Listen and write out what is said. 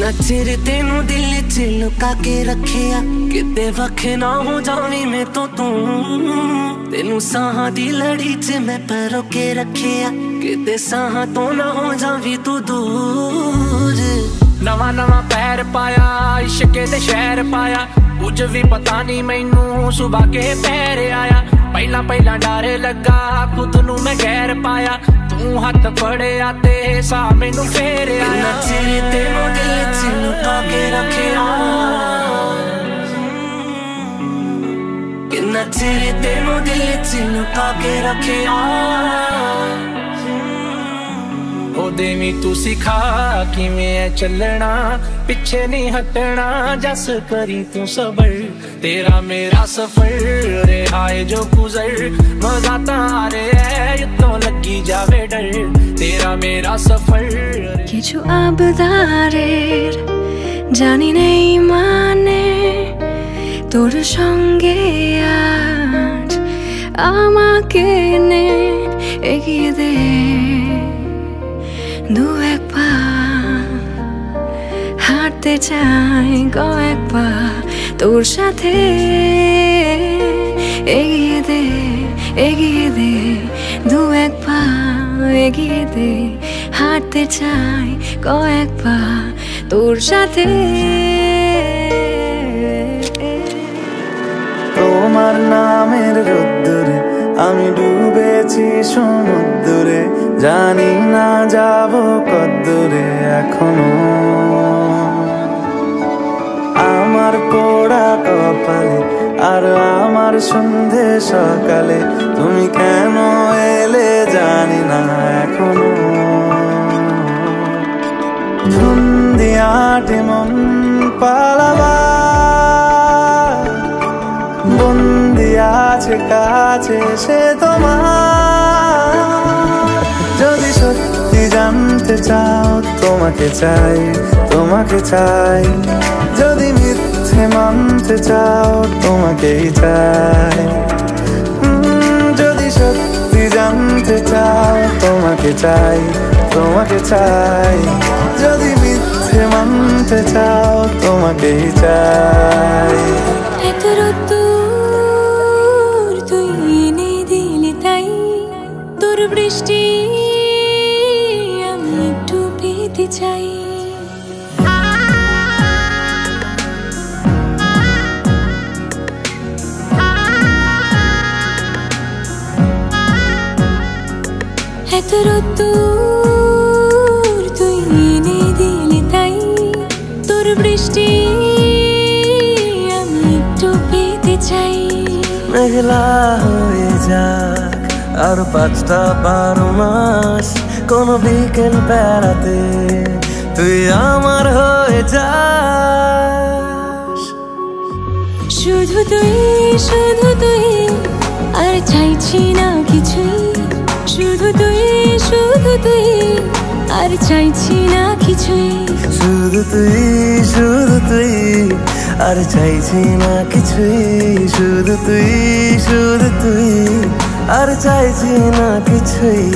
किन्ना चिर तेनू दिल च लुका के रखिया, किते वखे ना हो जावी मैं तो तू। तेनू साहां दी लड़ी च मैं पैरों के रखिया, किते साहां तो ना हो जावी तू दूर। नवा नवा पैर पाया इश्के दे शहर पाया, कुछ भी पता नहीं मैनू सुबह के पैर आया। पहला पहला डर लगा खुद नू मैं गैर पाया, तू हाथ फड़े आते सा मैनू फेर आया। तेनू दिल च लुका के रखिया, किन्ना चिर तेनू दिल च लुका के रखिया। ओ देवी तू सिखा किवें चलना, पिछे नहीं हटना, जस करी तू सबर। तेरा मेरा सफर रिहाए जो गुजर, मजा तारे तो लगी जावे डर। तेरा मेरा सफर কিছু আবদারের জানি নেই মানে, তোর সঙ্গে আজ আমাকে নে এগিয়ে দে দু এক পা, হাঁটতে চাই কয়েক পা তোর সাথে। এগিয়ে দে দু এক পা, এগিয়ে দে, হাঁটতে চাই কয়েক পা তোর সাথে। তোমার নামের রোদ্দুরে আমি ডুবেছি সমুদ্রে, জানি না যাব কদ্দুরে এখনো। আমার পোড়া কপালে আর আমার সন্ধে সকালে, তুমি কেন এলে জানি না এখনো। ধুন্দিয়াটে মন পালাবার, বন্দি আছে কাছে সে তোমার। যদি সত্যি জানতে চাও তোমাকে চাই, তোমাকে চাই। যদি মিথ্যে মানতে চাও তোমাকেই চাই। যদি সত্যি জানতে চাও তোমাকে চাই, তোমাকে চাই। যদি মিথ্যে মানতে চাও তোমাকেই চাই। এত রোদ্দুর তুই এনে দিলি তাই, তোর বৃষ্টি আমি একটু পেতে চাই। এত রোদ্দুর তুই এনে দিলি তাই, তোর বৃষ্টি আমি একটু পেতে চাই। মেঘলা হয়ে যাক আর 5টা 12 মাস, কোনো বিকেল বেড়াতে তুই আমার হয়ে যাস। শুধু তুই আর চাইছি না কিছুই। শুধু তুই আর চাইছি না কিছুই। শুধু তুই আর চাইছি না কিছুই। শুধু তুই আর চাইছি না কিছুই।